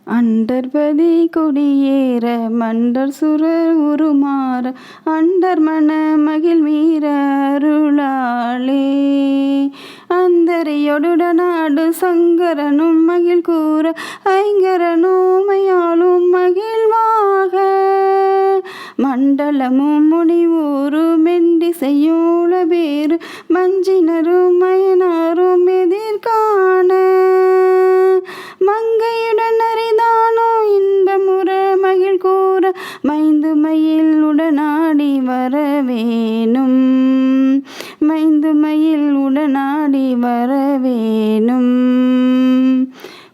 அண்டர்பதி கொடியேற மண்டர் சுரர் உருமாற under மன மகிழ் மீற அருளாளே. அந்தரையொடுடனாடு சங்கரனும் மகிழ் கூற ஐங்கரனுமையாலும் மகிழ்வாக மண்டலமும் முனிவூரு மெண்டிசையூல பேரு மஞ்சினரும் மயனாரும் எதிர்காண மங்கையுடன் அறிதானோ இன்பமுற மகிழ் கூற மைந்து மயில் உடனாடி வரவேணும் மைந்து மயில் உடனாடி வரவேணும்.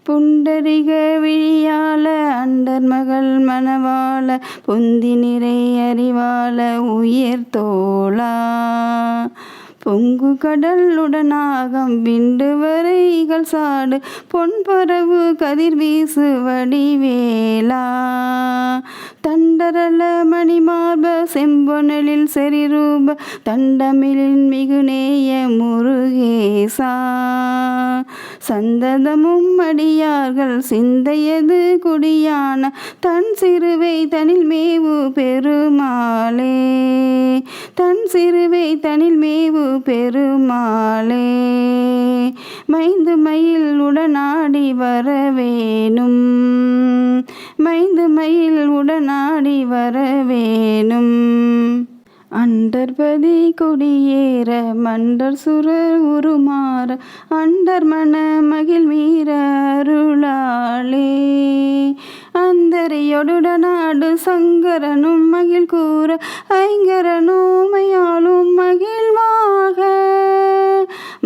புண்டரிக விழியால அண்டர் மகள் மணவாள பொந்தி நிறை அறிவாள உயிர் தோளா பொங்கு கடலுடனாகம் விண்டு வரைகள் சாடு பொன்பரவு கதிர் வீசு வடிவேலா தண்டரல மணிமார்ப செம்பொனலில் செறிரூப தண்டமிழின் மிகுநேய முருகேசா சந்ததமும் அடியார்கள் சிந்தையது குடியான தன் சிறுவை தனில் மேவு பெருமாளே தன் சிறுவை தனில் மேவு பெருமாளே. மைந்து மயில் உடனாடி வரவேணும் மைந்து மயில் உடனாடி வரவேணும். அண்டர்பதி கொடியேற மண்டர் சுரர் உருமாற அண்டர் மன மகிழ் மீற அருளாளே. அந்தரையொடுடனாடு சங்கரனும் மகிழ் கூற ஐங்கரனுமையாலும் மகிழ்வாக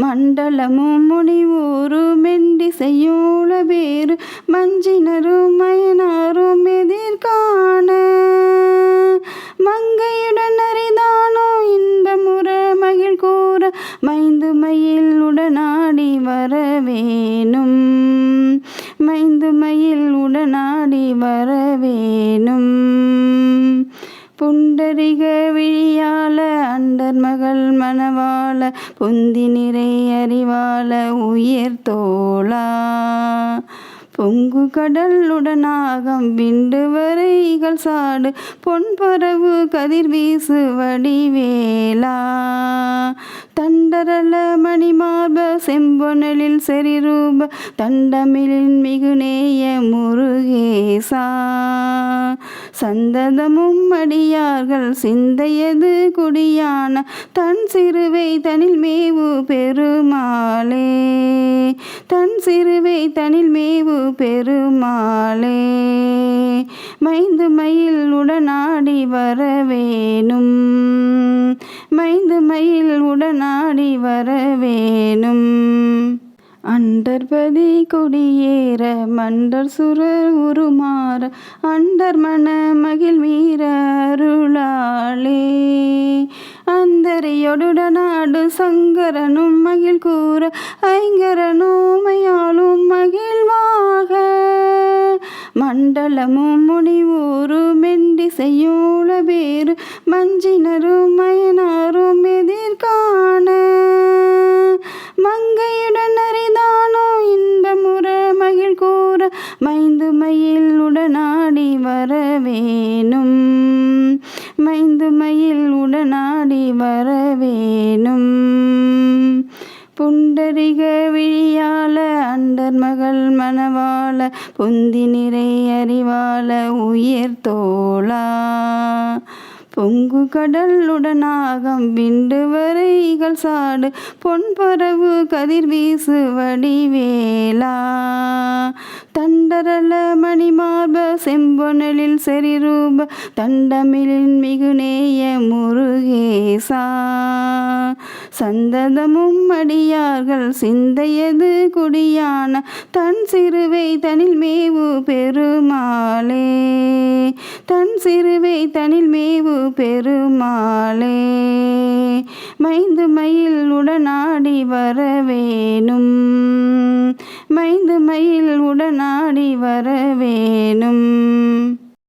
மண்டலமும் முனிவூரு மெண்டிசையூல பேரு மஞ்சினரும் மயனாரும் எதிர்காண மங்கையுடன் அறிதானோ இன்பமுற மகிழ் கூற மைந்து மயில் உடனாடி வரவேணும் மைந்து மயில் உடனாடி வரவேணும். புண்டரிக விழியால அண்டர் மகள் மணவாள பொந்தி நிறை அறிவாள உயிர் தோளா பொங்கு கடலுடனாகம் விண்டு வரைகள் சாடு பொன்பரவு கதிர் வீசு வடிவேலா தண்டரல மணிமார்ப செம்பொனலில் செறிரூப தண்டமிழின் மிகுநேய முருகேசா சந்ததமும் அடியார்கள் சிந்தையது குடியான தன் சிறுவை தனில் மேவு பெருமாளே தன் சிறுவை தனில் மேவு பெருமாளே. மைந்து மயில் உடனாடி வரவேணும் மைந்து மயில் உடனாடி வரவேணும். அண்டர்பதி கொடியேற மண்டர் சுரர் உருமாற அண்டர் மன மகிழ் மீற அருளாளே. அந்தரையொடுடனாடு சங்கரனும் மகிழ் கூற ஐங்கரனுமையாலும் மகிழ்வாக மண்டலமும் முனிவூரு மெண்டிசையூல பேரு மஞ்சினரும் மயனாரும் எதிர்காண மங்கையுடன் அறிதானோ இன்பமுற மகிழ் கூற மைந்து மயில் உடனாடி வரவேணும் மைந்து மயில் உடனாடி வரவேணும். புண்டரிக விழியால அண்டர் மகள் மணவாள பொந்தி நிறை அறிவாள உயிர் தோளா பொங்கு கடலுடனாகம் விண்டு வரைகள் சாடு பொன்பரவு கதிர் வீசு வடிவேலா தண்டரல மணிமார்ப செம்பொனலில் செறிரூப தண்டமிழின் மிகுநேய முருகேசா சந்ததமும் அடியார்கள் சிந்தையது குடியான தன் சிறுவை தனில் மேவு பெருமாளே தன் சிறுவை தனில் மேவு பெருமாளே. மைந்து மயில் உடனாடி வரவேணும் மைந்து மயில் உடனாடி வரவேணும்.